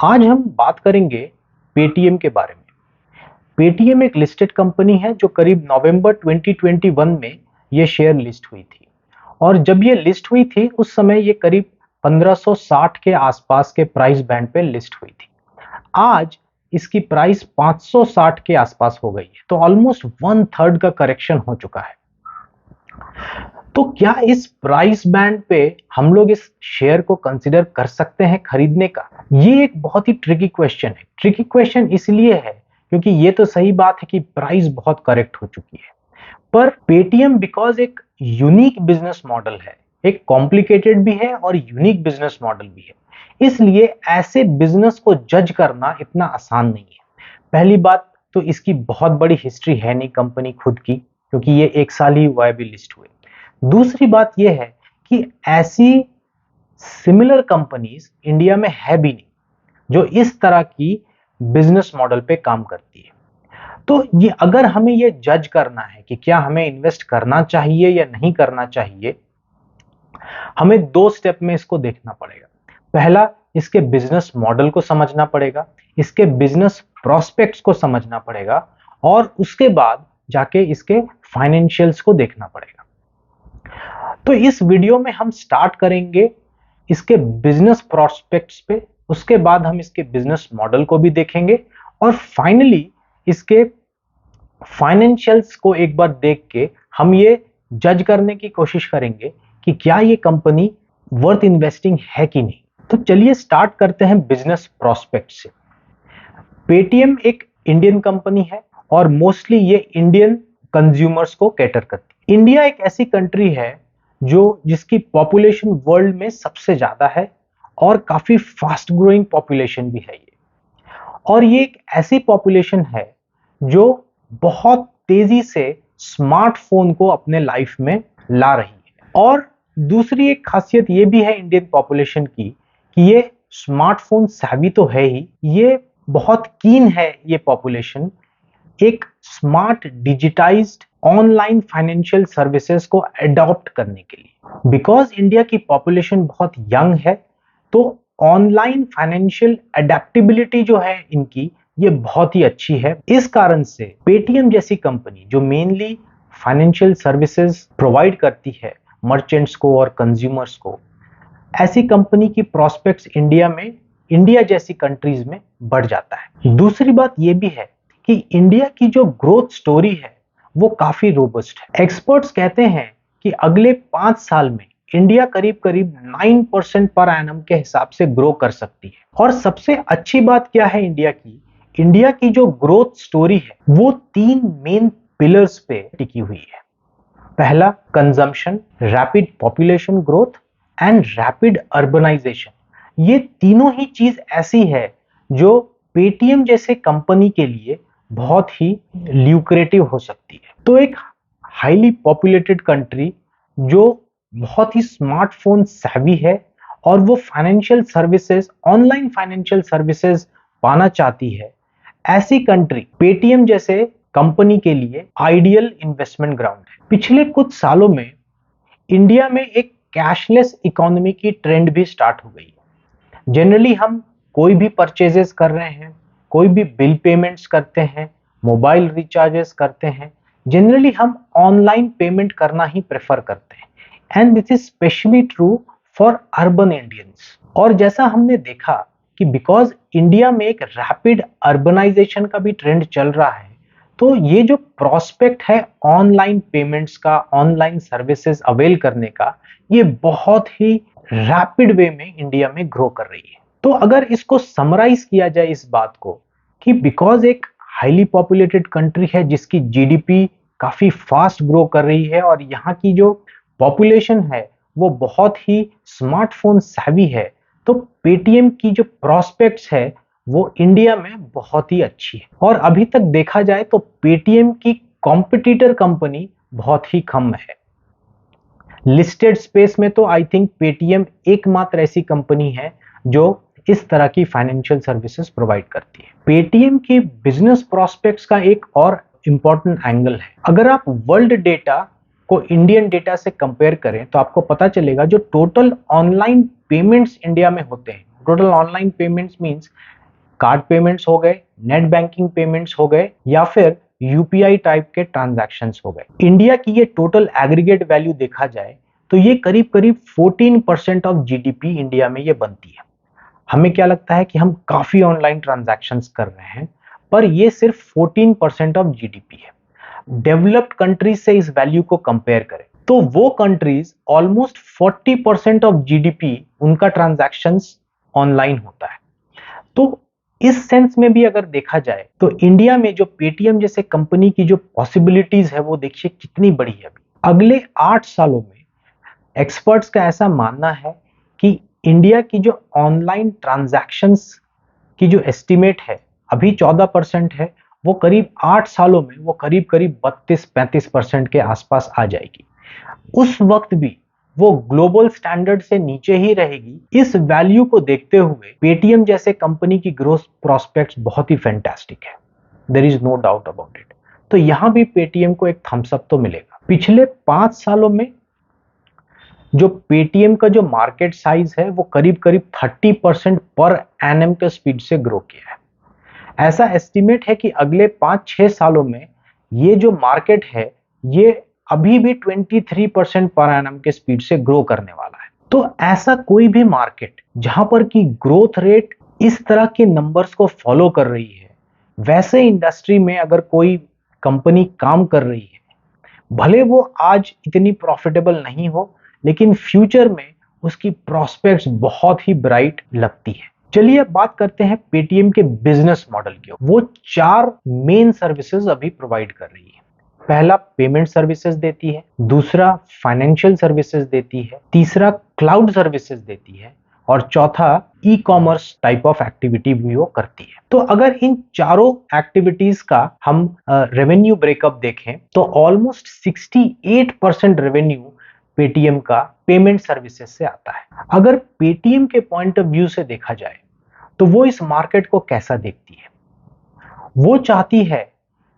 आज हम बात करेंगे पेटीएम के बारे में। पेटीएम एक लिस्टेड कंपनी है जो करीब नवंबर 2021 में ये शेयर लिस्ट हुई थी और जब ये लिस्ट हुई थी उस समय ये करीब 1560 के आसपास के प्राइस बैंड पे लिस्ट हुई थी। आज इसकी प्राइस 560 के आसपास हो गई है, तो ऑलमोस्ट 1/3 का करेक्शन हो चुका है। तो क्या इस प्राइस बैंड पे हम लोग इस शेयर को कंसिडर कर सकते हैं खरीदने का? ये एक बहुत ही ट्रिकी क्वेश्चन है। ट्रिकी क्वेश्चन इसलिए है क्योंकि ये तो सही बात है कि प्राइस बहुत करेक्ट हो चुकी है, पर पेटीएम बिकॉज एक यूनिक बिजनेस मॉडल है, एक कॉम्प्लिकेटेड भी है और यूनिक बिजनेस मॉडल भी है, इसलिए ऐसे बिजनेस को जज करना इतना आसान नहीं है। पहली बात तो इसकी बहुत बड़ी हिस्ट्री है नहीं कंपनी खुद की, क्योंकि ये एक साल ही हुआ है अभी लिस्ट हुए। दूसरी बात यह है कि ऐसी सिमिलर कंपनीज इंडिया में है भी नहीं जो इस तरह की बिजनेस मॉडल पे काम करती है। तो ये अगर हमें ये जज करना है कि क्या हमें इन्वेस्ट करना चाहिए या नहीं करना चाहिए, हमें 2 स्टेप में इसको देखना पड़ेगा। पहला, इसके बिजनेस मॉडल को समझना पड़ेगा, इसके बिजनेस प्रोस्पेक्ट्स को समझना पड़ेगा और उसके बाद जाके इसके फाइनेंशियल्स को देखना पड़ेगा। तो इस वीडियो में हम स्टार्ट करेंगे इसके बिजनेस प्रोस्पेक्ट्स पे, उसके बाद हम इसके बिजनेस मॉडल को भी देखेंगे और फाइनली इसके फाइनेंशियल्स को एक बार देख के हम ये जज करने की कोशिश करेंगे कि क्या ये कंपनी वर्थ इन्वेस्टिंग है कि नहीं। तो चलिए स्टार्ट करते हैं बिजनेस प्रोस्पेक्ट से। पेटीएम एक इंडियन कंपनी है और मोस्टली ये इंडियन कंज्यूमर्स को कैटर करती है। इंडिया एक ऐसी कंट्री है जिसकी पॉपुलेशन वर्ल्ड में सबसे ज्यादा है और काफी फास्ट ग्रोइंग पॉपुलेशन भी है ये, और ये एक ऐसी पॉपुलेशन है जो बहुत तेजी से स्मार्टफोन को अपने लाइफ में ला रही है। और दूसरी एक खासियत ये भी है इंडियन पॉपुलेशन की कि ये स्मार्टफोन savvy तो है ही, ये बहुत कीन है ये पॉपुलेशन एक smart digitised online financial services को अडॉप्ट करने के लिए। बिकॉज इंडिया की पॉपुलेशन बहुत यंग है, तो ऑनलाइन फाइनेंशियल अडेप्टेबिलिटी जो है इनकी, ये बहुत ही अच्छी है। इस कारण से पेटीएम जैसी कंपनी जो मेनली फाइनेंशियल सर्विसेज प्रोवाइड करती है मर्चेंट्स को और कंज्यूमर्स को, ऐसी कंपनी की प्रोस्पेक्ट्स इंडिया जैसी कंट्रीज में बढ़ जाता है। दूसरी बात ये भी है कि इंडिया की जो ग्रोथ स्टोरी है वो काफी रोबस्ट है। एक्सपर्ट्स कहते हैं कि अगले 5 साल में इंडिया करीब 9% पर एनम के हिसाब से ग्रो कर सकती है। और सबसे अच्छी बात क्या है इंडिया की जो ग्रोथ स्टोरी है वो 3 मेन पिलर्स पे टिकी हुई है। पहला, consumption, rapid population growth and rapid urbanisation. ये तीनों ही चीज ऐसी है जो पेटीएम जैसे कंपनी के लिए बहुत ही ल्यूक्रेटिव हो सकती है। तो एक हाईली पॉपुलेटेड कंट्री जो बहुत ही स्मार्टफोन savvy है और वो financial services, online financial services पाना चाहती है, ऐसी कंट्री पेटीएम जैसे कंपनी के लिए आइडियल इन्वेस्टमेंट ग्राउंड है। पिछले कुछ सालों में इंडिया में एक कैशलेस इकोनॉमी की ट्रेंड भी स्टार्ट हो गई है। जनरली हम कोई भी परचेजेस कर रहे हैं, कोई भी बिल पेमेंट्स करते हैं, मोबाइल रिचार्जेस करते हैं, जनरली हम ऑनलाइन पेमेंट करना ही प्रेफर करते हैं and this is specially true for urban Indians. और जैसा हमने देखा कि बिकॉज इंडिया में एक रैपिड अर्बनाइजेशन का भी ट्रेंड चल रहा है, तो ये जो प्रोस्पेक्ट है ऑनलाइन पेमेंट्स का, ऑनलाइन सर्विसेज अवेल करने का, ये बहुत ही रैपिड वे में इंडिया में ग्रो कर रही है। तो अगर इसको समराइज किया जाए इस बात को कि बिकॉज एक हाईली पॉपुलेटेड कंट्री है जिसकी जीडीपी काफी फास्ट ग्रो कर रही है और यहाँ की जो पॉपुलेशन है वो बहुत ही स्मार्टफोन savvy है, तो पेटीएम की जो प्रोस्पेक्ट्स है वो इंडिया में बहुत ही अच्छी है। और अभी तक देखा जाए तो पेटीएम की कॉम्पिटिटर कंपनी बहुत ही कम है। लिस्टेड स्पेस में तो आई थिंक पेटीएम एकमात्र ऐसी कंपनी है जो इस तरह की फाइनेंशियल सर्विसेज प्रोवाइड करती है। पेटीएम की बिजनेस प्रोस्पेक्ट्स का एक और इंपॉर्टेंट एंगल है। अगर आप वर्ल्ड डेटा को इंडियन डेटा से कंपेयर करें तो आपको पता चलेगा जो टोटल ऑनलाइन पेमेंट्स इंडिया में होते हैं total online payments means card payments हो गए, नेट बैंकिंग पेमेंट्स हो गए या फिर यूपीआई टाइप के ट्रांजैक्शंस हो गए। इंडिया की ये टोटल एग्रीगेट वैल्यू देखा जाए तो ये करीब करीब 14% ऑफ जीडीपी इंडिया में ये बनती है। हमें क्या लगता है कि हम काफी ऑनलाइन ट्रांजैक्शंस कर रहे हैं, पर ये सिर्फ 14% ऑफ जीडीपी है। डेवलप्ड कंट्रीज से इस वैल्यू को कंपेयर करें तो वो कंट्रीज ऑलमोस्ट 40% ऑफ जीडीपी उनका ट्रांजैक्शंस ऑनलाइन होता है। तो इस सेंस में भी अगर देखा जाए तो इंडिया में जो पेटीएम जैसे कंपनी की जो पॉसिबिलिटीज है वो देखिए कितनी बड़ी है। अगले 8 सालों में एक्सपर्ट्स का ऐसा मानना है कि इंडिया की जो ऑनलाइन ट्रांजैक्शंस की जो एस्टिमेट है अभी 14% है, वो करीब 8 सालों में वो करीब करीब 32-35% के आसपास आ जाएगी। उस वक्त भी वो ग्लोबल स्टैंडर्ड से नीचे ही रहेगी। इस वैल्यू को देखते हुए पेटीएम जैसे कंपनी की ग्रोथ प्रोस्पेक्ट्स बहुत ही फैंटास्टिक है, there is no doubt about it. तो यहां भी पेटीएम को एक थम्स अप तो मिलेगा। पिछले 5 सालों में जो पेटीएम का जो मार्केट साइज है वो करीब करीब 30% पर एनएम के स्पीड से ग्रो किया है। ऐसा एस्टिमेट है कि अगले 5-6 सालों में ये जो मार्केट है ये अभी भी 23% पर एनम के स्पीड से ग्रो करने वाला है। तो ऐसा कोई भी मार्केट जहां पर की ग्रोथ रेट इस तरह के नंबर्स को फॉलो कर रही है, वैसे इंडस्ट्री में अगर कोई कंपनी काम कर रही है, भले वो आज इतनी प्रॉफिटेबल नहीं हो, लेकिन फ्यूचर में उसकी प्रोस्पेक्ट्स बहुत ही ब्राइट लगती है। चलिए अब बात करते हैं पेटीएम के बिजनेस मॉडल की। वो 4 मेन सर्विसेज अभी प्रोवाइड कर रही है। पहला पेमेंट सर्विसेज देती है, दूसरा फाइनेंशियल सर्विसेज देती है, तीसरा क्लाउड सर्विसेज देती है और चौथा e commerce type of activity भी वो करती है। तो अगर इन चारों एक्टिविटीज का हम रेवेन्यू ब्रेकअप देखें तो ऑलमोस्ट 68% रेवेन्यू पेटीएम का पेमेंट सर्विसेज से आता है। अगर पेटीएम के पॉइंट ऑफ व्यू से देखा जाए तो वो इस मार्केट को कैसा देखती है? वो चाहती है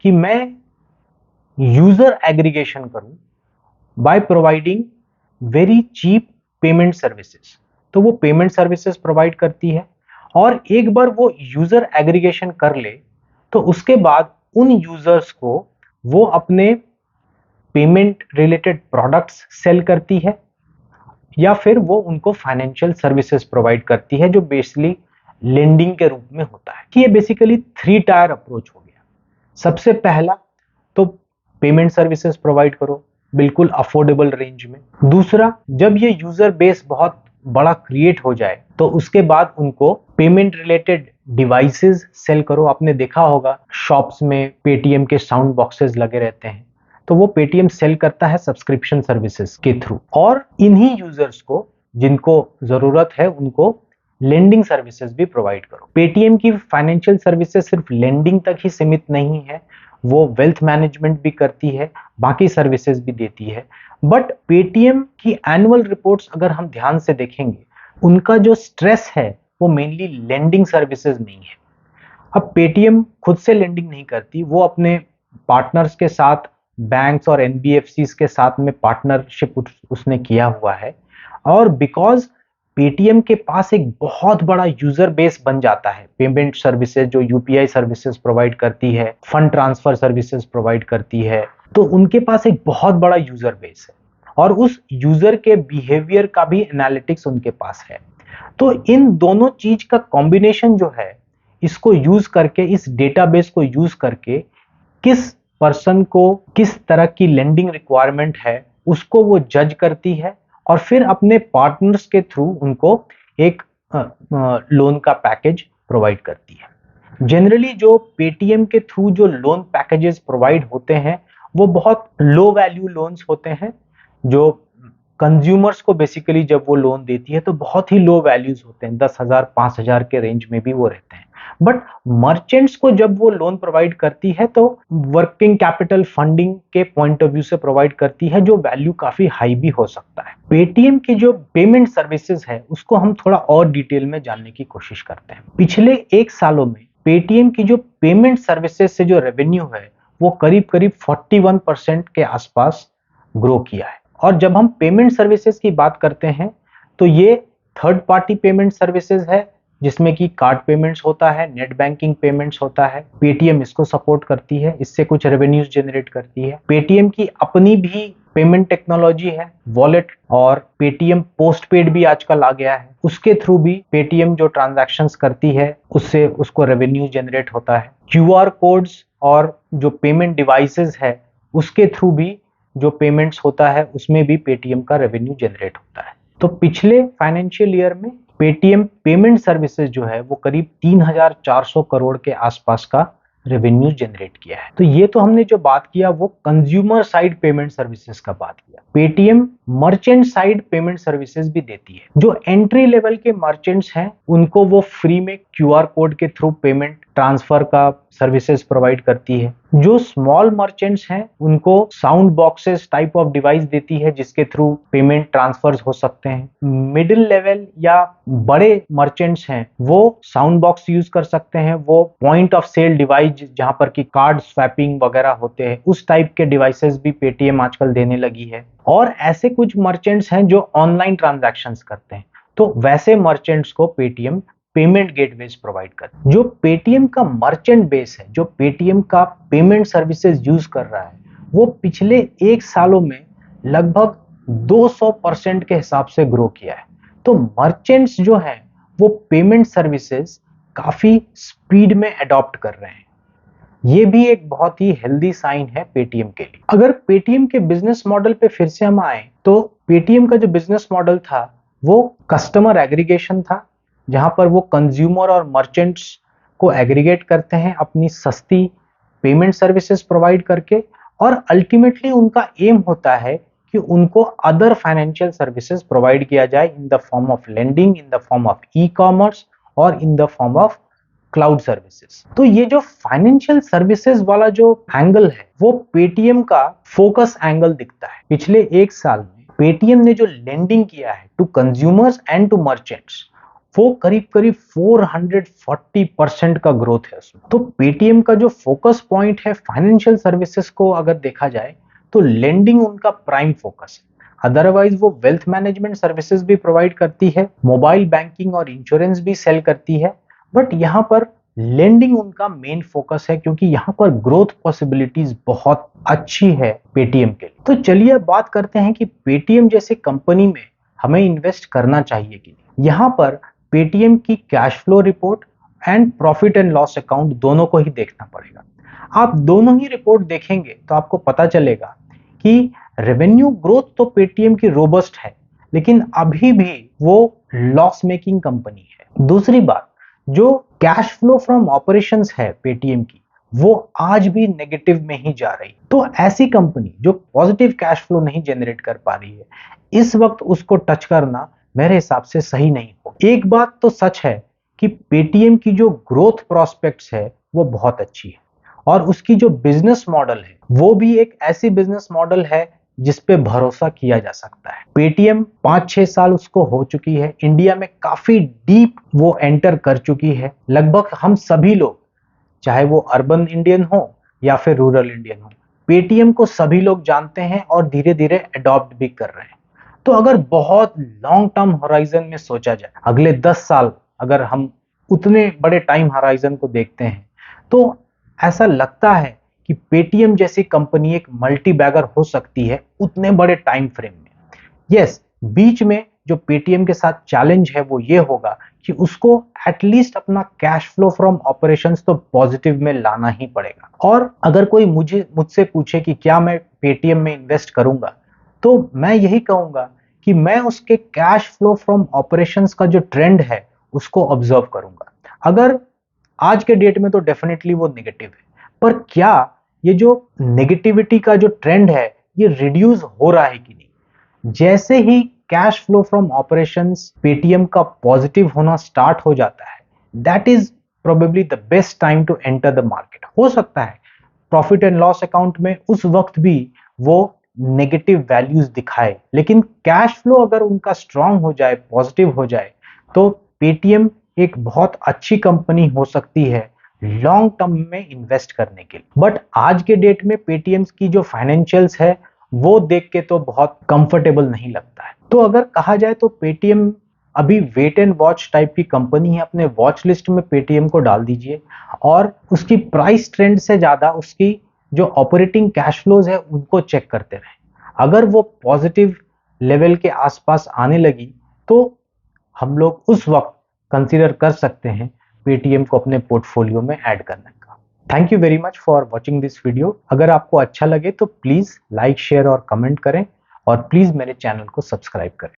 कि मैं यूजर एग्रीगेशन करूं by providing very cheap payment services. तो वो पेमेंट सर्विसेज प्रोवाइड करती है और एक बार वो यूजर एग्रीगेशन कर ले तो उसके बाद उन यूजर्स को वो अपने पेमेंट रिलेटेड प्रोडक्ट्स सेल करती है या फिर वो उनको फाइनेंशियल सर्विसेज प्रोवाइड करती है जो बेसिकली लेंडिंग के रूप में होता है। कि ये बेसिकली 3 टायर अप्रोच हो गया। सबसे पहला तो पेमेंट सर्विसेज प्रोवाइड करो बिल्कुल अफोर्डेबल रेंज में। दूसरा, जब ये यूजर बेस बहुत बड़ा क्रिएट हो जाए तो उसके बाद उनको पेमेंट रिलेटेड डिवाइसेस सेल करो। आपने देखा होगा शॉप्स में पेटीएम के साउंड बॉक्सेस लगे रहते हैं, तो वो पेटीएम सेल करता है सब्सक्रिप्शन सर्विसेज के थ्रू। और इन्हीं यूजर्स को जिनको जरूरत है उनको लेंडिंग सर्विसेज भी प्रोवाइड करो। पेटीएम की फाइनेंशियल सर्विसेज सिर्फ लेंडिंग तक ही सीमित नहीं है, वो वेल्थ मैनेजमेंट भी करती है, बाकी सर्विसेज भी देती है। बट पेटीएम की एनुअल रिपोर्ट्स अगर हम ध्यान से देखेंगे, उनका जो स्ट्रेस है वो मेनली लेंडिंग सर्विसेज नहीं है। अब पेटीएम खुद से लेंडिंग नहीं करती, वो अपने पार्टनर्स के साथ बैंक्स और एनबीएफसीज के साथ में पार्टनरशिप उसने किया हुआ है। और बिकॉज पेटीएम के पास एक बहुत बड़ा यूजर बेस बन जाता है, पेमेंट सर्विसेज जो यूपीआई सर्विसेज प्रोवाइड करती है, फंड ट्रांसफर सर्विसेज प्रोवाइड करती है, तो उनके पास एक बहुत बड़ा यूजर बेस है और उस यूजर के बिहेवियर का भी एनालिटिक्स उनके पास है। तो इन दोनों चीज का कॉम्बिनेशन जो है, इसको यूज करके, इस डेटाबेस को यूज करके किस पर्सन को किस तरह की लेंडिंग रिक्वायरमेंट है उसको वो जज करती है और फिर अपने पार्टनर्स के थ्रू उनको एक लोन का पैकेज प्रोवाइड करती है। जनरली जो पेटीएम के थ्रू जो लोन पैकेजेस प्रोवाइड होते हैं वो बहुत लो वैल्यू लोन्स होते हैं, जो कंज्यूमर्स को बेसिकली जब वो लोन देती है तो बहुत ही लो वैल्यूज होते हैं, 10,000 5,000 के रेंज में भी वो रहते हैं। बट मर्चेंट्स को जब वो लोन प्रोवाइड करती है तो वर्किंग कैपिटल फंडिंग के पॉइंट ऑफ व्यू से प्रोवाइड करती है, जो वैल्यू काफी हाई भी हो सकता है। पेटीएम की जो पेमेंट सर्विसेज है उसको हम थोड़ा और डिटेल में जानने की कोशिश करते हैं। पिछले 1 सालों में पेटीएम की जो पेमेंट सर्विसेज से जो रेवेन्यू है वो करीब करीब 41% के आसपास ग्रो किया है। और जब हम पेमेंट सर्विसेज की बात करते हैं तो ये थर्ड पार्टी पेमेंट सर्विसेज है जिसमें कि कार्ड पेमेंट्स होता है, नेट बैंकिंग पेमेंट्स होता है। पेटीएम इसको सपोर्ट करती है, इससे कुछ रेवेन्यूज जनरेट करती है। पेटीएम की अपनी भी पेमेंट टेक्नोलॉजी है, वॉलेट, और पेटीएम पोस्ट पेड भी आजकल आ गया है। उसके थ्रू भी पेटीएम जो ट्रांजैक्शंस करती है उससे उसको रेवेन्यू जनरेट होता है। क्यूआर कोड्स और जो पेमेंट डिवाइसेस है उसके थ्रू भी जो पेमेंट्स होता है उसमें भी पेटीएम का रेवेन्यू जनरेट होता है। तो पिछले फाइनेंशियल ईयर में पेटीएम पेमेंट सर्विसेज जो है वो करीब 3,400 करोड़ के आसपास का रेवेन्यू जनरेट किया है। तो ये तो हमने जो बात किया वो कंज्यूमर साइड पेमेंट सर्विसेज का बात किया। Paytm merchant side payment services भी देती है। जो एंट्री लेवल के मर्चेंट्स हैं उनको वो फ्री में क्यूआर कोड के थ्रू पेमेंट ट्रांसफर का सर्विसेज प्रोवाइड करती है। जो स्मॉल मर्चेंट्स हैं उनको sound boxes type of device देती है जिसके थ्रू पेमेंट ट्रांसफर्स हो सकते हैं। मिडिल लेवल या बड़े मर्चेंट्स हैं वो साउंड बॉक्स यूज कर सकते हैं, वो पॉइंट ऑफ सेल डिवाइस जहां पर की कार्ड स्वैपिंग वगैरह होते हैं उस टाइप के डिवाइसेस भी पेटीएम आजकल देने लगी है। और ऐसे कुछ मर्चेंट्स हैं जो ऑनलाइन ट्रांजैक्शंस करते हैं, तो वैसे मर्चेंट्स को पेटीएम पेमेंट गेटवेज प्रोवाइड करते हैं। जो पेटीएम का मर्चेंट बेस है, जो पेटीएम का पेमेंट सर्विसेज यूज कर रहा है, वो पिछले 1 सालों में लगभग 200% के हिसाब से ग्रो किया है। तो मर्चेंट्स जो हैं वो पेमेंट सर्विसेज काफी स्पीड में अडॉप्ट कर रहे हैं। ये भी एक बहुत ही हेल्दी साइन है पेटीएम के लिए। अगर पेटीएम के बिजनेस मॉडल पे फिर से हम आए तो पेटीएम का जो बिजनेस मॉडल था वो कस्टमर एग्रीगेशन था, जहां पर वो कंज्यूमर और मर्चेंट्स को एग्रीगेट करते हैं अपनी सस्ती पेमेंट सर्विसेज प्रोवाइड करके, और अल्टीमेटली उनका एम होता है कि उनको अदर फाइनेंशियल सर्विसेज प्रोवाइड किया जाए in the form of lending, in the form of e commerce और in the form of cloud services. तो ये जो फाइनेंशियल सर्विसेज वाला जो एंगल है वो पेटीएम का फोकस एंगल दिखता है। पिछले 1 साल में पेटीएम ने जो लेंडिंग किया है to consumers and to merchants वो करीब करीब 440% का ग्रोथ है उसमें। तो पेटीएम का जो फोकस पॉइंट है फाइनेंशियल सर्विसेज को अगर देखा जाए तो लेंडिंग उनका प्राइम फोकस है। अदरवाइज वो वेल्थ मैनेजमेंट सर्विसेज भी प्रोवाइड करती है, मोबाइल बैंकिंग और इंश्योरेंस भी सेल करती है, बट यहाँ पर लेंडिंग उनका मेन फोकस है क्योंकि यहाँ पर ग्रोथ पॉसिबिलिटीज बहुत अच्छी है पेटीएम के लिए। तो चलिए अब बात करते हैं कि पेटीएम जैसे कंपनी में हमें इन्वेस्ट करना चाहिए कि नहीं। यहाँ पर पेटीएम की cash flow report and profit and loss account दोनों को ही देखना पड़ेगा। आप दोनों ही रिपोर्ट देखेंगे तो आपको पता चलेगा कि रेवेन्यू ग्रोथ तो पेटीएम की रोबस्ट है, लेकिन अभी भी वो लॉस मेकिंग कंपनी है। दूसरी बात, जो कैश फ्लो फ्रॉम ऑपरेशंस है पेटीएम की वो आज भी नेगेटिव में ही जा रही। तो ऐसी कंपनी जो पॉजिटिव कैश फ्लो नहीं जनरेट कर पा रही है, इस वक्त उसको टच करना मेरे हिसाब से सही नहीं हो। एक बात तो सच है कि पेटीएम की जो ग्रोथ प्रोस्पेक्ट्स है वो बहुत अच्छी है, और उसकी जो बिजनेस मॉडल है वो भी एक ऐसी बिजनेस मॉडल है जिस पे भरोसा किया जा सकता है। पेटीएम 5-6 साल उसको हो चुकी है, इंडिया में काफी डीप वो एंटर कर चुकी है। लगभग हम सभी लोग, चाहे वो अर्बन इंडियन हो या फिर रूरल इंडियन हो, पेटीएम को सभी लोग जानते हैं और धीरे धीरे अडॉप्ट भी कर रहे हैं। तो अगर बहुत लॉन्ग टर्म होराइजन में सोचा जाए, अगले 10 साल अगर हम उतने बड़े टाइम होराइजन को देखते हैं, तो ऐसा लगता है कि पेटीएम जैसी कंपनी एक मल्टी बैगर हो सकती है उतने बड़े टाइम फ्रेम में। यस, बीच में जो पेटीएम के साथ चैलेंज है वो ये होगा कि उसको एटलीस्ट अपना कैश फ्लो फ्रॉम ऑपरेशंस तो पॉजिटिव में लाना ही पड़ेगा। और अगर कोई मुझसे पूछे कि क्या मैं पेटीएम में इन्वेस्ट करूंगा, तो मैं यही कहूंगा कि मैं उसके कैश फ्लो फ्रॉम ऑपरेशंस का जो ट्रेंड है उसको ऑब्जर्व करूंगा। अगर आज के डेट में तो डेफिनेटली वो नेगेटिव है, पर क्या ये जो नेगेटिविटी का जो ट्रेंड है ये रिड्यूस हो रहा है कि नहीं। जैसे ही cash flow from operations Paytm का पॉजिटिव होना स्टार्ट हो जाता है, that is probably the best time to enter the market. हो सकता है प्रॉफिट एंड लॉस अकाउंट में उस वक्त भी वो नेगेटिव वैल्यूज दिखाए, लेकिन कैश फ्लो अगर उनका स्ट्रांग हो जाए, पॉजिटिव हो जाए, तो पेटीएम एक बहुत अच्छी कंपनी हो सकती है लॉन्ग टर्म में इन्वेस्ट करने के लिए। बट आज के डेट में पेटीएम की जो फाइनेंशियल्स है वो देख के तो बहुत कंफर्टेबल नहीं लगता है। तो अगर कहा जाए तो पेटीएम अभी वेट एंड वॉच टाइप की कंपनी है, अपने वॉच लिस्ट में पेटीएम को डाल दीजिए और उसकी प्राइस ट्रेंड से ज्यादा उसकी जो ऑपरेटिंग कैश फ्लोज है उनको चेक करते रहें। अगर वो पॉजिटिव लेवल के आसपास आने लगी तो हम लोग उस वक्त कंसीडर कर सकते हैं पेटीएम को अपने पोर्टफोलियो में ऐड करने का। Thank you very much for watching this video. अगर आपको अच्छा लगे तो प्लीज लाइक शेयर और कमेंट करें और प्लीज मेरे चैनल को सब्सक्राइब करें।